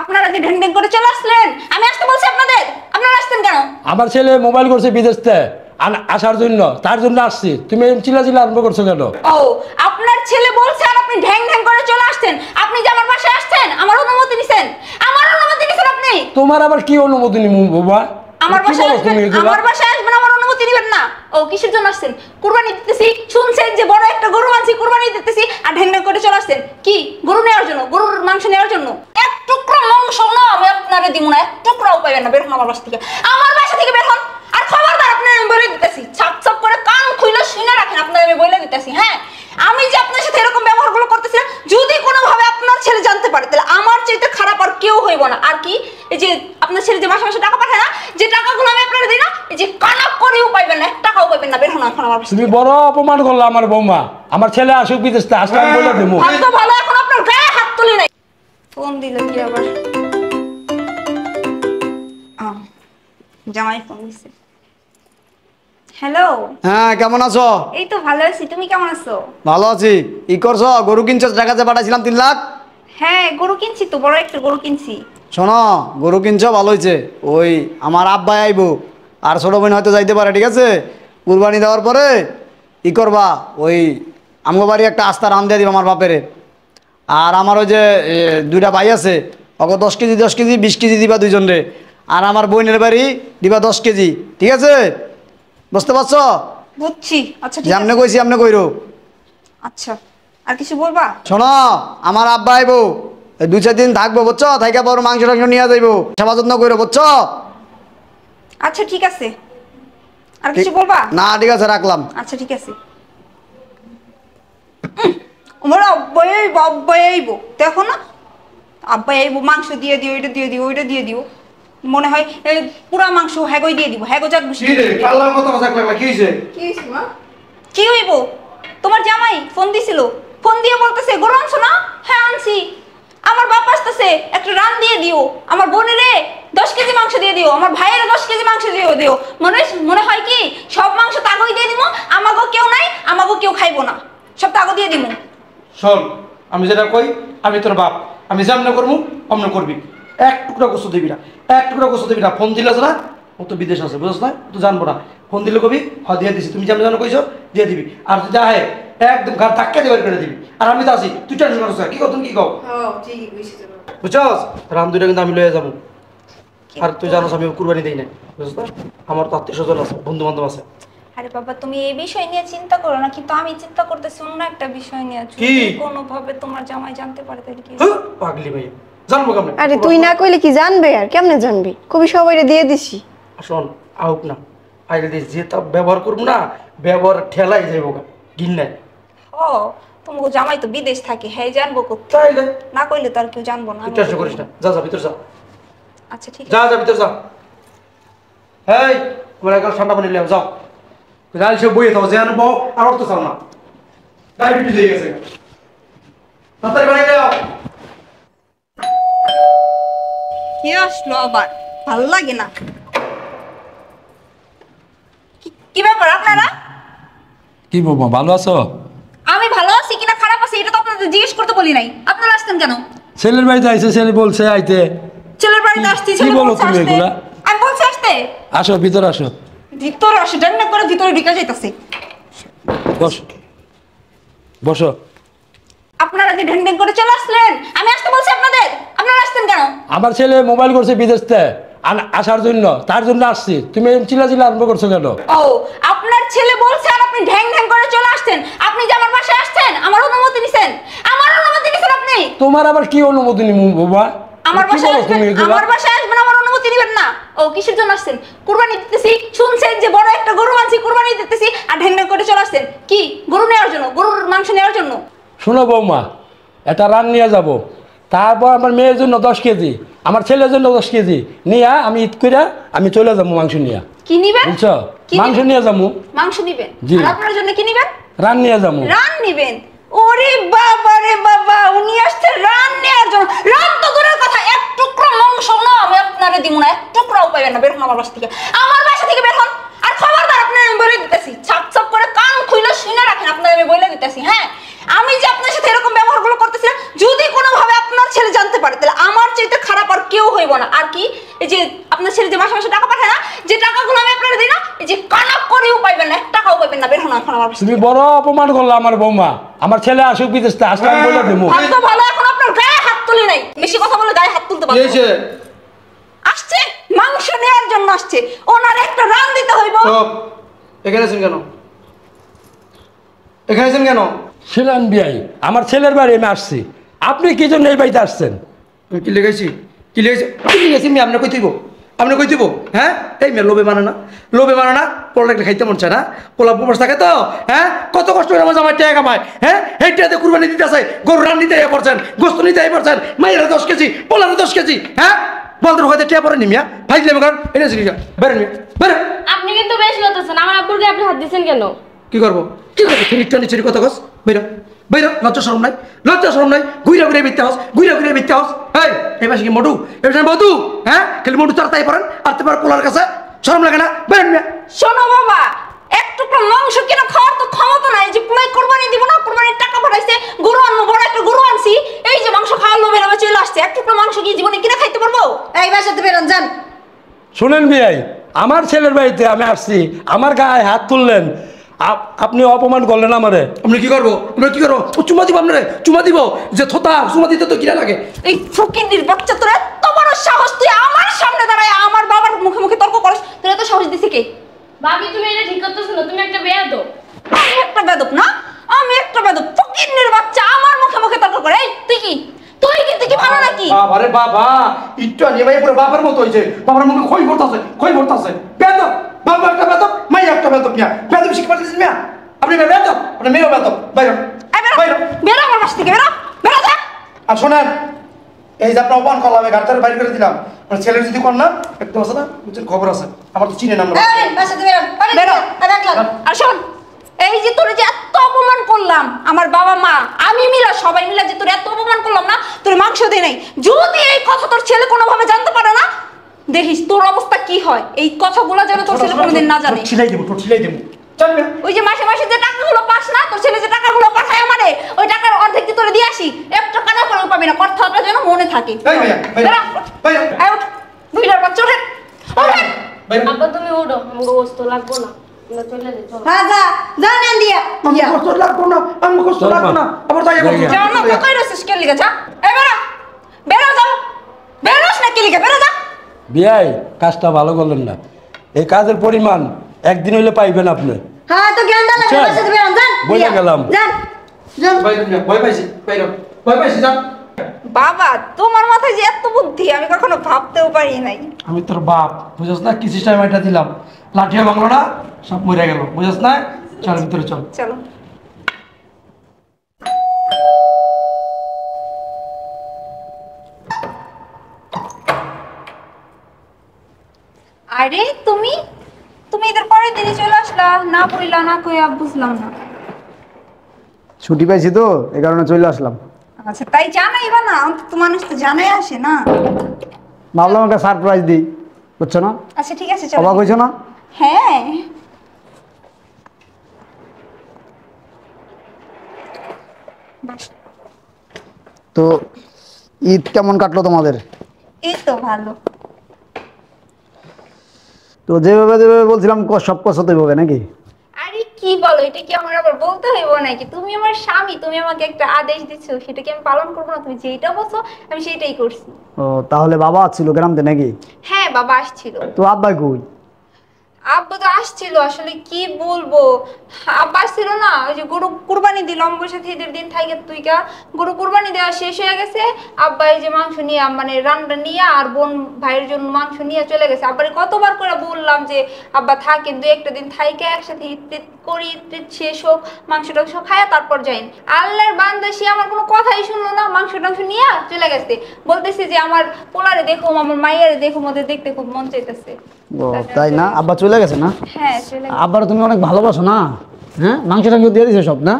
আপনারা যে ঢেং ঢেং করে চলে আসলেন, আমি আসতে বলছি আপনাদের, আপনারা আসতেন কেন? আমার ছেলে মোবাইল করছে বিদেশ থেকে আসার জন্য, তার জন্য আসছি। তুমি চিল্লাচিল্লি আরম্ভ করছো কেন? ও, আপনার ছেলে বলছে আর আপনি ঢ্যাং ঢ্যাং করে চলে আসছেন। আপনি যে আমার বাসায় আসছেন, আমার অনুমতি নিছেন, আমার অনুমতি নিছেন আপনি। তোমার আবার কি অনুমতি নিব বাবা? আমার বাসায় আসবেন, আমার বাসায় আসবেন, আমার অনুমতি নিবেন না? ও, কিসের জন্য আসছেন? কুরবানি দিতেছি, শুনছেন যে বড় একটা গরু আনছি, কুরবানি দিতেছি, আর ঢ্যাং ঢ্যাং করে চলে আসছেন কি? গরু নেওয়ার জন্য, গরুর মাংস নেওয়ার জন্য? এক টুকরো মাংস না আমি আপনারে দিব না, এক টুকরাও পাইবেন না। বের হন আমার বাসা থেকে, আমার বাসা থেকে বের হন। আর খবরদার আপনার আমি বলে দিতেছি, ছাপ ছাপ করে কান খুইলে শুনে রাখেন, আপনার আমি বলে দিতেছি। হ্যাঁ, আমি যে আপনার সাথে এরকম ব্যবহারগুলো করতেছি, যদি কোনোভাবে আপনার ছেলে জানতে পারে, তাহলে আমার চাইতে খারাপ আর কেউ হইব না। আর কি, এই যে আপনার ছেলে যে মাসে মাসে টাকা পাঠায় না, যে টাকাগুলো আমি আপনারা দিই না, এই যে কানাক করেও পাইবেন না, এক টাকাও পাইবেন না। বের হন এখন আমার বাসা। তুমি বড় অপমান করলে আমার বৌমা। আমার ছেলে আসুক বিদেশ থেকে, আসলে আমি বলে দেবো। ভাগ্য ভালো এখন আপনার গায়ে হাত তুলি নাই। ফোন দিল কি আবার? জামাই ফোন দিছে। হ্যালো। হ্যাঁ, কেমন আছো? এই তো ভালো আছি, তুমি কেমন আছো? ভালো আছি। কি করছো? গরু কিনছো? টাকা যে পাঠাইছিলাম 3 লাখ। হ্যাঁ, গরু কিনছি তো, বড় একটা গরু কিনছি। শোনো, গরু কিনছো ভালো হয়েছে। ওই আমার আব্বাই আইবো, আর ছোট বোন হয়তো যাইতে পারে, ঠিক আছে? কুরবানি দেওয়ার পরে ই করবা, ওই আমগো বাড়ি একটা আস্থা রান দিয়ে দিবা আমার বাপেরে। আর আমার ওই যে 2টা ভাই আছে, ওকে 10 কেজি 10 কেজি 20 কেজি দিবা দুইজন রে। আর আমার বোনের বাড়ি দিবা 10 কেজি, ঠিক আছে? বুঝতে পারছো? বুঝছি। আচ্ছা ঠিক যেমনে আছে। কইছি আমনে কইরো। আচ্ছা, আর কিছু বলবা? শোনো, আমার আব্বা আইবো, 2-4 দিন থাকবো, বুঝছো? থাইকা পর মাংস টাংস নিয়ে যাইবো, সেবা যত্ন করো, বুঝছো? আচ্ছা ঠিক আছে। আর কিছু বলবা? না, ঠিক আছে, রাখলাম। আচ্ছা ঠিক আছে। আমার আব্বাই আইবো, আব্বাই আইবো, দেখো না, আব্বাই আইবো, মাংস দিয়ে দিও, এটা দিয়ে দিও, ওইটা দিয়ে দিও। মনে হয় এই পুরা মাংস হ্যাগোই দিয়ে দিব, হ্যাগো যাক বসে। কি রে, পাল্লার মতো কথা কইলা, কি হইছে? কি হইছে মা? কি হইব? তোমার জামাই ফোন দিছিল, ফোন দিয়ে বলতেছে গরু আনছো না? হ্যাঁ আনছি। আমার বাপ আসতেছে, একটা রান দিয়ে দিও, আমার বোনেরে 10 কেজি মাংস দিয়ে দিও, আমার ভাইয়ের 10 কেজি মাংস দিয়ে দিও। মনে হয় কি সব মাংস তাগই দিয়ে দিব, আমাগো কেউ নাই, আমাগো কেউ খাইবো না, সব তাগো দিয়ে দিব। শোন, আমি যেটা কই, আমি তোর বাপ, আমি যেমন করবো অমন করবি। এক টুকরা গোস্ত দিবি না, এক টুকরা গোস্ত দিবি না। ফোন দিলে না, ও তো বিদেশ আছে, বুঝছ না? তো জানবো না। ফোন দিলে কবি হয় দিয়ে দিছি, তুমি যেমন যেন কইছো দিয়ে দিবি। আর যদি আহে একদম ঘর ধাক্কা দিয়ে বের করে দিবি। আর আমি তো আছি, তুই টেনশন করছ কি কর, তুমি কি কও? বুঝছস? রাম দুইটা কিন্তু আমি লয়ে যাবো। আর তুই জানোস আমি কুরবানি দেই না, বুঝছ না? আমার তো আত্মীয় স্বজন আছে, বন্ধু বান্ধব আছে। আরে বাবা, তুমি এই বিষয় নিয়ে চিন্তা করো না, কিন্তু আমি চিন্তা করতেছি অন্য একটা বিষয় নিয়ে। কি? কোনোভাবে তোমার জামাই জানতে পারে তাহলে কি? হ্যাঁ, পাগলি ভাই, জানবো কেমনে? আরে তুই না কইলে কি জানবে? আর কেমনে জানবি? কবি সবাইরে দিয়ে দিছি। শোন, আউক না, আইলে দিয়ে যে তা ব্যবহার করবো না, ব্যবহার ঠেলাই যাইব গা, গিন নাই। ও, তোমার জামাই তো বিদেশ থাকে, হ্যাঁ জানবো কোথায়? তাইলে না কইলে তো আর কেউ জানবো না। তুই টেনশন করিস না, যা যা ভিতর যা, আচ্ছা ঠিক যা আছে। যা ভিতর যা। হেই, তোমার এখন ঠান্ডা পানি নিলাম, যাও। গাড়ি সব বইয়ে থাকো, যে আনো বউ, আর তো চাও না, ডায়াবেটিস হয়ে গেছে। তাড়াতাড়ি বাড়ি যাও। কে আসলো আবার? ভালো লাগে না। কি ব্যাপার আপনারা? কি বৌমা, ভালো আছো? আমি ভালো আছি কিনা খারাপ আছি এটা তো আপনাদের জিজ্ঞেস করতে বলি নাই। আপনারা আসতেন কেন? ছেলের বাড়িতে আইছে, ছেলে বলছে আইতে। ছেলের বাড়িতে আসছি, কি ছেলে বলো বলছে তুমি আসতে। এগুলা? আমি বলছি আসতে। আসো ভিতরে আসো, ভিতরে আসে, ডান্না করে ভিতরে ঢুকে যাইতাছে। বসো বসো। আপনারা যে ঢেং ঢেং করে চলে আসলেন, আমি আসতে বলছি আপনাদের, আপনারা আসতেন কেন? আমার ছেলে মোবাইল করছে বিদেশ থেকে আসার জন্য, তার জন্য আসছি। তুমি চিল্লাচিল্লি আরম্ভ করছো কেন? ও, আপনার ছেলে বলছে আর আপনি ঢ্যাং ঢ্যাং করে চলে আসছেন। আপনি যে আমার বাসায় আসছেন, আমার অনুমতি নিছেন, আমার অনুমতি নিছেন আপনি। তোমার আবার কি অনুমতি নিব বাবা? আমার কি বাসায় বলো আসবেন, তুমি এগুলা? আমার বাসায় আসবেন, আমার অনুমতি নিবেন না? ও, কিসের জন্য আসছেন? কুরবানি দিতেছি, শুনছেন যে বড় একটা গরু আনছি, কুরবানি দিতেছি, আর ঢ্যাং ঢ্যাং করে চলে আসছেন কি? গরু নেওয়ার জন্য, গরুর মাংস নেওয়ার জন্য? শোনো বৌমা, এটা রান নিয়ে যাব, তারপর আমার মেয়ের জন্য 10 কেজি, আমার ছেলের জন্য 10 কেজি নিয়ে আমি ঈদ করে আমি চলে যাবো মাংস নিয়ে। কি নিবেন? বুঝছো? কি মাংস নিবেন? নিয়ে যাবো। মাংস নিবেন? জি। আর আপনার জন্য কি নিবেন? রান নিয়ে যাবো। রান নিবেন? ওরে বাবা রে বাবা, উনি আসছে রান নেওয়ার জন্য। রান তো দূরের কথা, এক টুকরো মাংস না আমি আপনারে দিব না, এক টুকরাও পাইবেন না। বের হন আমার বাসা থেকে, আমার বাসা থেকে বের হন। আর খবরদার আপনার আমি বলে দিতেছি, ছাপ ছাপ করে কান খুইলে শুনে রাখেন, আপনার আমি বলে দিতেছি। হ্যাঁ, আমি যে আপনার সাথে এরকম ব্যবহারগুলো করতেছি, যদি কোনোভাবে আপনার ছেলে জানতে পারে, তাহলে আমার চাইতে খারাপ আর না। আর কি এই যে আপনার ছেলে যে মাসে মাসে টাকা পাঠায় না, যে টাকাগুলো আমি আপনারা দিই না, এই যে কানাক করেও পাইবেন না, 1 টাকাও পাইবেন না। বের হন এখন আমার বাসা তুমি থেকে। বড় অপমান করলো আমার বৌমা। আমার ছেলে আসুক বিদেশ থেকে, আসলে আমি বলে দেবো। ভাগ্য ভালো এখন আপনার গায়ে হাত তুলি নাই। বেশি কথা বলে গায়ে হাত তুলতে কি পারবো। হয়েছে? আসছে মাংস নেওয়ার জন্য আসছে, ওনার একটা রান দিতে হইব। চুপ। এখানে আছেন কেন? এখানে আছেন কেন? ছিলেন বিয়াই, আমার ছেলের বাড়ি আমি আসছি। আপনি কি জন্য এই বাড়িতে আসছেন? আমি কি লেগেছি? কি লেগেছি? কি লেগেছি? মেয়ে আপনি কই দিব? আপনি কই দিব? হ্যাঁ, এই মেয়ে লোভে মানে না, লোভে মানে না। পোলা একটা খাইতে মন চায় না, পোলা উপবাস থাকে তো। হ্যাঁ, কত কষ্ট করে আমার জামাই টাকা কামায়। হ্যাঁ, এই টাকাতে কুরবানি দিতে আসে, গরু রান নিতে পড়ছেন, গোস্ত নিতে পড়ছেন, মাইয়েরা 10 কেজি, পোলারা 10 কেজি। হ্যাঁ, বলতে হয়তো টাকা পরে নিমিয়া ভাই দিলাম কারণ এটা ছিল বেরেন মিয়া বেরেন। আপনি কিন্তু বেশি করতেছেন, আমার আব্বুর গায়ে আপনি হাত দিচ্ছেন কেন? কি করবো? কি করবো? রিটার্নি চুরি কথা কস বেরো বেরো, লজ্জা শরম নাই, লজ্জা শরম নাই। ঘুরে ঘুরে মিথ্যা হাস, ঘুরে ঘুরে মিথ্যা হাস। এই এই পাশে কি মধু, এটা মধু? হ্যাঁ, খালি মধু তার তাই পারেন আর তোমার পোলার কাছে শরম লাগে না? বেরেন মিয়া। শোনো বাবা, এক টুকরো মাংস কিনা খাওয়ার তো ক্ষমতা নাই। যে পুলাই কোরবানি দিব না, কোরবানির টাকা পাঠাইছে, গরু আনবো, বড় একটা গরু আনছি, এই যে মাংস খাওয়ার লোভে লোভে চলে আসছে। এক টুকরো মাংস কি জীবনে কিনা খাইতে পারবো? এই বাসাতে বেরোন যান। শুনেন বিয়াই, আমার ছেলের বাড়িতে আমি আসছি, আমার গায়ে হাত তুললেন, আপনি অপমান করলেন আমারে। আপনি কি করবো? আমরা কি করবো? ও চুমা দিব আপনারে, চুমা দিব যে থোতা চুমা দিতে তো কিনা লাগে। এই ফকিন্দির বাচ্চা, তোর এত বড় সাহস, তুই আমার সামনে দাঁড়ায় আমার বাবার মুখে মুখে তর্ক করিস? তোর এত সাহস দিছে কে? ভাবি তুমি এটা ঠিক করতেছো না, তুমি একটা বেয়াদব। আমি একটা বেদব না, আমি একটা বেদব। ফকিন্দির বাচ্চা আমার মুখে মুখে তর্ক করে। এই তুই কি, তুই কিন্তু কি ভালো নাকি? বাবা রে বাবা, ইটটা নিয়ে ভাই পুরো বাবার মতো হয়েছে। বাবার মুখে খই ভরতাছে, খই ভরতাছে। বেদব, বাবা একটা বেদব, মাই একটা বেদব। মিয়া বেদব শিখে পাচ্ছিস মিয়া? আপনি বেদব, আপনি মেয়েও বেদব। বাইরে এই বেরো, বাইরে। বেরো আমার বাসা থেকে, বেরো, বেরো যা। আর শোনেন, এই যে আপনার অপমান করলাম, গাড়ি থেকে বাইরে করে দিলাম, আমার ছেলের যদি কর না একদম আছে না, বুঝছেন খবর আছে, আমার তো চিনে নাম। এই বাসাতে বেরোন। বেরো। দেখলাম আর শোন, এই যে তোর যে এত অপমান করলাম, আমার বাবা মা আমি মিলা সবাই মিলা যে তোর এত অপমান করলাম না, তোর মাংস দে নাই। যদি এই কথা তোর ছেলে কোনোভাবে জানতে পারে না, দেখিস তোর অবস্থা কি হয়। এই কথাগুলো যেন তোর ছেলে কোনোদিন না জানে। ছিলাই দেবো, তোর ছিলাই দেবো। চল মিয়া। ওই যে মাসে মাসে যে টাকাগুলো পাস না, তোর ছেলে যে টাকাগুলো পাঠায় আমারে, ওই টাকার অর্ধেক তোরে দিয়ে আসি, 1 টাকা না করেও পাবি না। কথাটা যেন মনে থাকে। এই ভাইয়া, ভাইয়া, বেরো, ভাইয়া। আয় উঠ, বুঝলার বাচ্চা ওঠেন, ওঠেন। বাইরে। আব্বা তুমি উঠো, আমাকে বস্তু লাগবো না, আমরা চলে যাই চলো। হ্যাঁ যা যা নেন দিয়া আমি কষ্ট লাগবো না, আমি কষ্ট চল লাগবো মা। না। আবার তাই আবার জায়গা। যাও না, কই রছিস কে লিগা? যা, এই বেরো, বেরো যাও, বেরোস না কে লিগা? বেরো যা। বিয়াই, কাজটা ভালো করলেন না। এই কাজের পরিমাণ একদিন হইলে পাইবেন আপনি। হ্যাঁ তো গেন্দা লাগে। চল। বাসাতে বেরোন যান। বইলা দিয়া। গেলাম। যান যান। বাইরে মিয়া, ভয় পাইছি, বাইরে ভয় পাইছি। যান। বাবা, তোমার মাথায় যে এত বুদ্ধি আমি কখনো ভাবতেও পারি নাই। আমি তোর বাপ, বুঝছ না? কি সিস্টেম এটা দিলাম, লাঠিয়া ভাঙলো না, সব মরে গেল, বুঝছ না? চল ভিতরে চল। চলো। আরে তুমি তুমি এদের পরের দিনই চলে আসলা, না বইলা না কইয়া, বুঝলাম না। ছুটি পাইছি তো এই কারণে চলে আসলাম। আচ্ছা তাই জানাইবা না, অন্তত মানুষ তো জানাই আসে না। ভাবলাম একটা সারপ্রাইজ দিই, বুঝছো না? আচ্ছা ঠিক আছে চলো। অবাক হয়েছো না? হ্যাঁ। বাস, তো ঈদ কেমন কাটলো তোমাদের? এই তো ভালো। তো যেভাবে যেভাবে বলছিলাম সব কথা ওইভাবে নাকি? আরে কি বলো, এটা কি আমার আবার বলতে হইব নাকি? তুমি আমার স্বামী, তুমি আমাকে একটা আদেশ দিচ্ছ, সেটা কি আমি পালন করবো না? তুমি যেটা বলছো আমি সেটাই করছি। ও তাহলে বাবা ছিল গ্রামতে নাকি? হ্যাঁ বাবা আসছিল। তো আব্বাই কই? আব্বা তো আসছিল, আসলে কি বলবো, আব্বা আসছিল না, ওই যে গরু কুরবানি দিল আমার সাথে, ঈদের দিন থাকে তুইকা গরু কুরবানি দেওয়া শেষ হয়ে গেছে। আব্বা এই যে মাংস নিয়ে, মানে রান্না নিয়ে আর বোন ভাইয়ের জন্য মাংস নিয়ে চলে গেছে। আব্বারে কতবার করে বললাম যে আব্বা থাকেন, 2-1 দিন থাইকে একসাথে ঈদ করি, ঈদ শেষ হোক, মাংস টাংস খায়া তারপর যাইন। আল্লাহর বান্দা, সে আমার কোনো কথাই শুনলো না, মাংস টাংস নিয়ে চলে গেছে। বলতেছে যে আমার পোলারে দেখো, আমার মাইয়ারে দেখো, ওদের দেখতে খুব মন চাইতেছে। ও তাই না? আব্বা চলে গেছে না? হ্যাঁ চলে গেছে। আব্বার তুমি অনেক ভালোবাসো না? হ্যাঁ, মাংস টাংস দিয়ে দিছো সব না?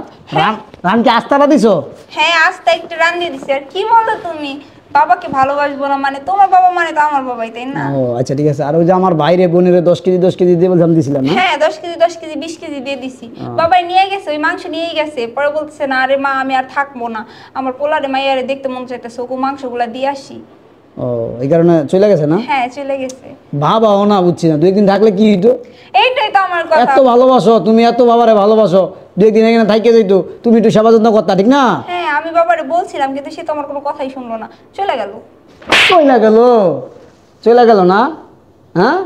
রানকে আস্তারা দিছো? হ্যাঁ আস্তে একটু রান্ধিয়ে দিছি। আর কি বলো তুমি, বাবাকে ভালোবাসবো না মানে? তোমার বাবা মানে তো আমার বাবাই, তাই না? ও আচ্ছা ঠিক আছে। আর ওই যে আমার বাইরে বোনের 10 কেজি দিয়ে বলছিলাম দিছিলাম না? হ্যাঁ 10 কেজি 20 কেজি দিয়ে দিছি। বাবাই নিয়ে গেছে, ওই মাংস নিয়েই গেছে। পরে বলতেছে না, আরে মা আমি আর থাকবো না, আমার পোলারে মাইয়ারে দেখতে মন চাইতেছে, ওকে মাংসগুলা দিয়ে আসি। ও এই কারণে চলে গেছে না? হ্যাঁ চলে গেছে। ভাবাও না, বুঝছি না, 2 দিন থাকলে কি হইতো? এইটাই তো আমার কথা। এত ভালোবাসো তুমি, এত বাবারে ভালোবাসো, 2 দিন এখানে থাইকে যাইতো, তুমি একটু সেবা যত্ন করতা, ঠিক না? হ্যাঁ আমি বাবারে বলছিলাম কিন্তু সে তো আমার কোনো কথাই শুনলো না, চলে গেল। চলে গেল? চলে গেল না? হ্যাঁ,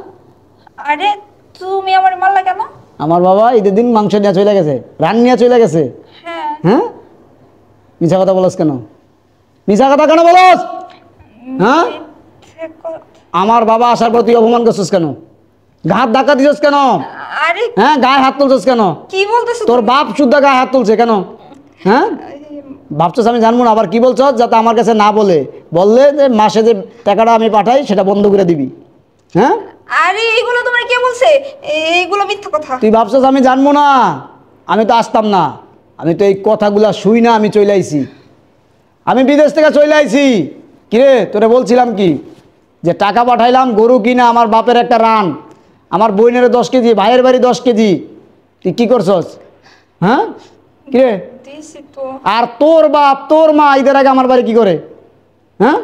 আরে তুমি আমার মারলা কেন? আমার বাবা ঈদের দিন মাংস নিয়ে চলে গেছে, রান নিয়ে চলে গেছে। হ্যাঁ হ্যাঁ, মিছা কথা বলস কেন? মিছা কথা কেন বলস? হ্যাঁ, আমার বাবা আসার পর তুই অপমান করছিস কেন? ঘাট ধাক্কা দিছিস কেন? আরে হ্যাঁ, গায়ে হাত তুলছিস কেন? কি বলতেছো তোর বাপ শুদ্ধ গায়ে হাত তুলছে কেন? হ্যাঁ, ভাবছিস আমি জানবো না? আবার কি বলছ? যাতে আমার কাছে না বললে যে মাসে যে টাকাটা আমি পাঠাই সেটা বন্ধ করে দিবি। হ্যাঁ, আরে এইগুলো তোমার কে বলছে? এইগুলো মিথ্যা কথা। তুই ভাবছিস আমি জানবো না? আমি তো আসতাম না, আমি তো এই কথাগুলা শুই না, আমি চলে আইছি, আমি বিদেশ থেকে চলে আইছি। কিরে তোরে বলছিলাম কি যে টাকা পাঠাইলাম গরু কিনা আমার বাপের একটা রান, আমার বোনের 10 কেজি, ভাইয়ের বাড়ি 10 কেজি, তুই কি করছস? হ্যাঁ, কিরে? দিছি তো। আর তোর বাপ তোর মা ঈদের আগে আমার বাড়ি কি করে? হ্যাঁ,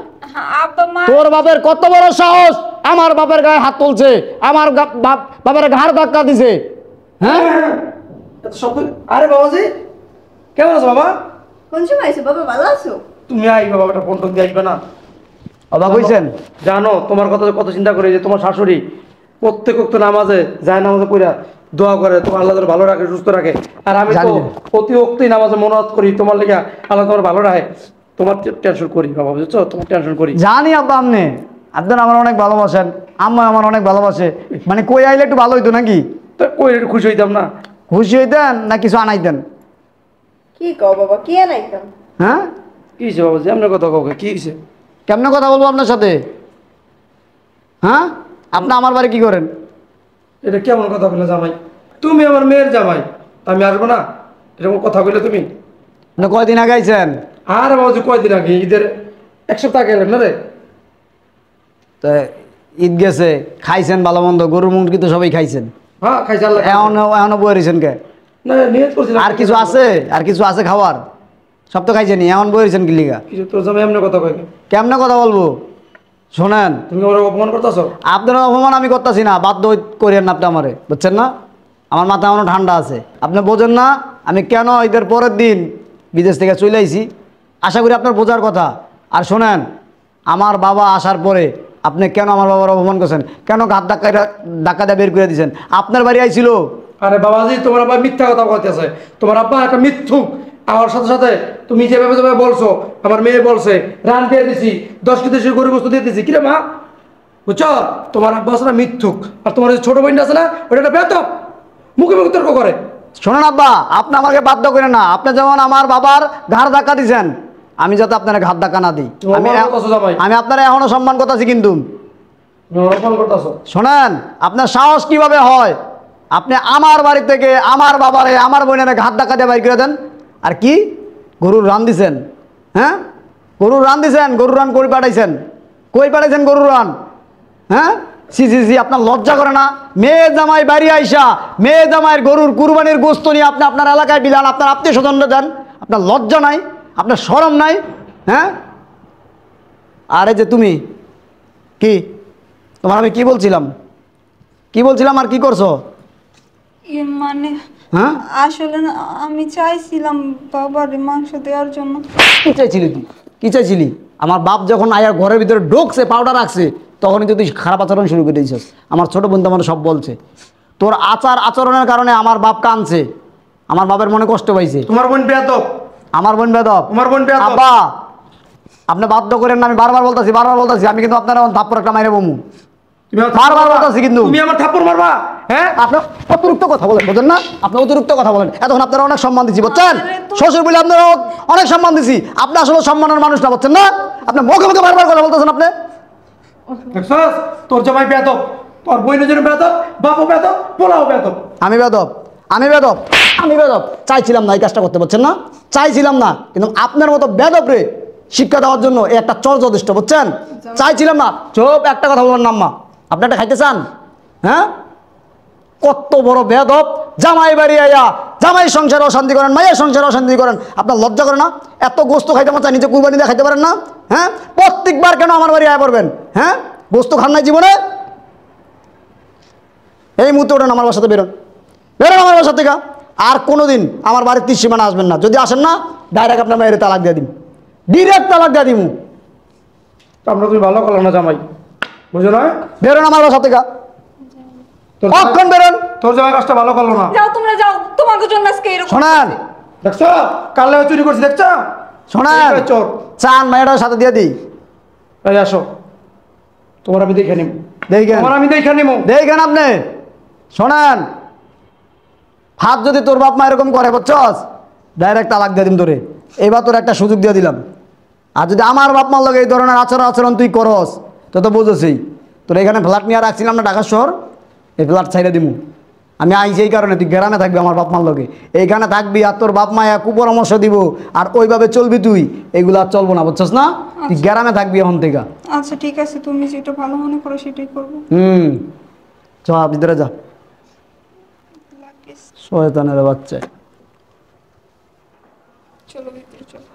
আব্বা মা তোর বাপের কত বড় সাহস আমার বাপের গায়ে হাত তুলছে, আমার বাপের ঘাড় ধাক্কা দিছে। হ্যাঁ, এত সব আরে বাবাজি কেমন আছো বাবা? কোন সময় আইছো বাবা, ভালো আছো? তুমি আইবা বাবাটা ফোন টোন দিয়ে আসবে না? অবাক হইছেন? জানো তোমার কথা কত চিন্তা করে, যে তোমার শাশুড়ি প্রত্যেক ওয়াক্ত নামাজে যায়, নামাজে পড়া দোয়া করে তোমার আল্লাহ যেন ভালো রাখে, সুস্থ রাখে। আর আমি তো জানি। প্রতি ওয়াক্তই নামাজে মনোয়াত করি তোমার লেগে আল্লাহ তোমার ভালো রাখে। তোমার টেনশন করি বাবা, বুঝছো? তোমার টেনশন করি। জানি আব্বা, আপনার আমার অনেক ভালোবাসেন, আম্মা আমার অনেক ভালোবাসে, মানে কই আইলে একটু ভালো হইতো নাকি? তো কই একটু খুশি হইতাম না? খুশি হইতেন না কিছু আনাইতেন? কি কও বাবা, কি আনাইতাম? হ্যাঁ, কি হয়েছে বাবাজি? এমনি কথা কাউকে কি হয়েছে? কেমনে কথা বলবো আপনার সাথে? হ্যাঁ, আপনি আমার বাড়ি কি করেন? এটা কেমন কথা বলে জামাই? তুমি আমার মেয়ের জামাই, আমি আসবো না? এরকম কথা বলে তুমি? আপনি কয়দিন আগে আইছেন? আর বাবাজি কয়দিন আগে, ঈদের 1 সপ্তাহ আগে এলেন না রে? তো ঈদ গেছে, খাইছেন ভালো মন্দ, গরুর মুরগি তো সবাই খাইছেন, হ্যাঁ খাইছে আল্লাহ। এখনো বয়ে রয়েছেন কে? না নিয়ত করছিলাম। আর কিছু আছে? আর কিছু আছে খাওয়ার? সব তো খাইছেনি, এমন বয়ে রয়েছেন কি লিগা? কিছু তোর জামাই এমনি কথা কয়? কেমনে কথা বলবো? শোনেন, তুমি আমার অপমান করতেছ? আপনার অপমান আমি করতেছি না, বাধ্য করেন না আপনি আমারে, বুঝছেন না? আমার মাথা এখনো ঠান্ডা আছে, আপনি বোঝেন না আমি কেন ঈদের পরের দিন বিদেশ থেকে চলে আইছি? আশা করি আপনার বোঝার কথা। আর শোনেন, আমার বাবা আসার পরে আপনি কেন আমার বাবার অপমান করছেন? কেন ঘাট ধাক্কা দিয়ে বের করে দিয়েছেন? আপনার বাড়ি আইছিল। আরে বাবাজি তোমার আব্বা মিথ্যা কথা বলতেছে, তোমার আব্বা একটা মিথ্যুক। আমার সাথে সাথে তুমি যেভাবে যেভাবে বলছো, আমার মেয়ে বলছে রান দিয়ে দিছি, 10 কেজি গরু গোস্ত দিয়ে দিছি, কিরে মা? বুঝছো? তোমার আব্বা আছে না মিথ্যুক, আর তোমার যে ছোট বোনটা আছে না ওটা একটা বেয়াদব, মুখে মুখে তর্ক করে। শোনেন আব্বা, আপনি আমাকে বাধ্য করেন না। আপনি যেমন আমার বাবার ঘাড় ধাক্কা দিয়েছেন, আমি যাতে আপনার ঘাট ধাক্কা না দিই। আমি আপনারা এখনো সম্মান করতেছি, কিন্তু অপমান করতেছো। শোনেন, আপনার সাহস কিভাবে হয়? আপনি আমার বাড়ি থেকে আমার বাবারে আমার বোনের ঘাট ধাক্কা দিয়ে বাইর করে দেন। আর কি গরুর রান দিছেন? হ্যাঁ, গরুর রান দিছেন? গরুর রান কই পাঠাইছেন? কই পাঠাইছেন গরুর রান? হ্যাঁ, সি সি সি, আপনার লজ্জা করে না? মেয়ে জামাই বাড়ি আইসা মেয়ে জামাইয়ের গরুর কুরবানির গোস্ত নিয়ে আপনি আপনার এলাকায় বিলান, আপনার আত্মীয় স্বজনরা দেন, আপনার লজ্জা নাই? আপনার শরম নাই? হ্যাঁ, আরে যে তুমি কি, তোমার আমি কি বলছিলাম আর কি করছো? মানে হ্যাঁ, আসলে না, আমি চাইছিলাম বাবার মাংস দেওয়ার জন্য। কি চাইছিলি তুই? কি চাইছিলি? আমার বাপ যখন আয়ার ঘরের ভিতরে ঢুকছে, পাউডার রাখছে, তখনই তুই খারাপ আচরণ শুরু করে দিয়েছিস। আমার ছোট বোন তো আমার সব বলছে, তোর আচরণের কারণে আমার বাপ কাঁদছে, আমার বাপের মনে কষ্ট পাইছে। তোমার বোন বেয়াদব। আমার বোন বেয়াদব? তোমার বোন বেয়াদব। আব্বা, আপনি বাধ্য করেন না, আমি বারবার বলতাছি, আমি কিন্তু আপনার থাপ্পড় একটা মাইরে বমু। বারবার বলতাছি কিন্তু। তুমি আমার থাপ্পড় মারবা? হ্যাঁ, আপনি অতিরিক্ত কথা বলেন, বুঝেন না? আপনি অতিরিক্ত কথা বলেন। এতক্ষণ আপনারা অনেক সম্মান দিচ্ছি, বুঝছেন? শ্বশুর বলে আপনারা অনেক সম্মান দিচ্ছি, আপনি আসলে সম্মানের মানুষ না, বুঝছেন না? আপনি মুখে মুখে বারবার কথা বলতেছেন। আপনি দেখছস তোর জামাই বেয়াদব, তোর বোনের জন্য বেয়াদব, বাপও বেয়াদব, পোলাও বেয়াদব। আমি বেদব চাইছিলাম না এই কাজটা করতে, পারছেন না? চাইছিলাম না, কিন্তু আপনার মতো বেদব রে শিক্ষা দেওয়ার জন্য এই একটা চর যথেষ্ট, বুঝছেন? চাইছিলাম না। চোপ, একটা কথা বলবেন না আম্মা। আপনি একটা খাইতে চান? হ্যাঁ, কত বড় বেদব! জামাই বাড়ি আয়া জামাই সংসারে অশান্তি করেন, মায়ের সংসারে অশান্তি করেন, আপনার লজ্জা করে না? এত গোস্ত খাইতে মন চায়, নিজে কুরবানি দিয়ে খাইতে পারেন না? হ্যাঁ, প্রত্যেকবার কেন আমার বাড়ি আয় পড়বেন? হ্যাঁ, গোস্ত খান নাই জীবনে? এই মুহূর্তে ওঠেন, আমার বাসাতে বেরোন, বেরোন আমার বাসা থেকে। আর কোনোদিন আমার বাড়ির তীরসীমানা আসবেন না। যদি আসেন না, ডাইরেক্ট আপনার মেয়ের তালাক দিয়ে দিন, ডিরেক্ট তালাক দিয়ে দিমু। আমরা তুমি ভালো করলো না জামাই, বুঝো না? বেরোন আমার বাসা থেকে, তোর কখন বেরোন? তোর জামাই কাজটা ভালো করলো না। যাও তোমরা যাও, তোমাদের জন্য আজকে এরকম শোনান, দেখছো কালে চুরি করছি, দেখছো? শোনান, এই চোর, চান মেয়েটার সাথে দিয়ে দিই। এই আসো, তোমার আমি দেখে নিব, দেখেন, তোমার আমি দেখে নিব। দেখেন আপনি। শোনান, হাত যদি তোর বাপ মা এরকম করে, বুঝছস, ডাইরেক্ট তালাক দিয়ে দিম তোরে। এবার তোর একটা সুযোগ দিয়ে দিলাম। আর যদি আমার বাপ মার লগে এই ধরনের আচরণ তুই করস, তো বুঝেছি। তোর এখানে ফ্ল্যাট নিয়ে রাখছিলাম না ঢাকা শহর, এই ফ্ল্যাট ছাইড়ে দিমু। আমি আইছি এই কারণে, তুই গ্রামে থাকবি আমার বাপ মার লগে, এইখানে থাকবি। আর তোর বাপ মায়া কুপরামর্শ দিব, আর ওইভাবে চলবি তুই, এইগুলো আর চলবো না, বুঝছস না? তুই গ্রামে থাকবি এখন থেকে। আচ্ছা ঠিক আছে, তুমি যেটা ভালো মনে করো সেটাই করবো। যা ভিতরে যা, শয়তানের বাচ্চা। চলো ভিতরে চলো।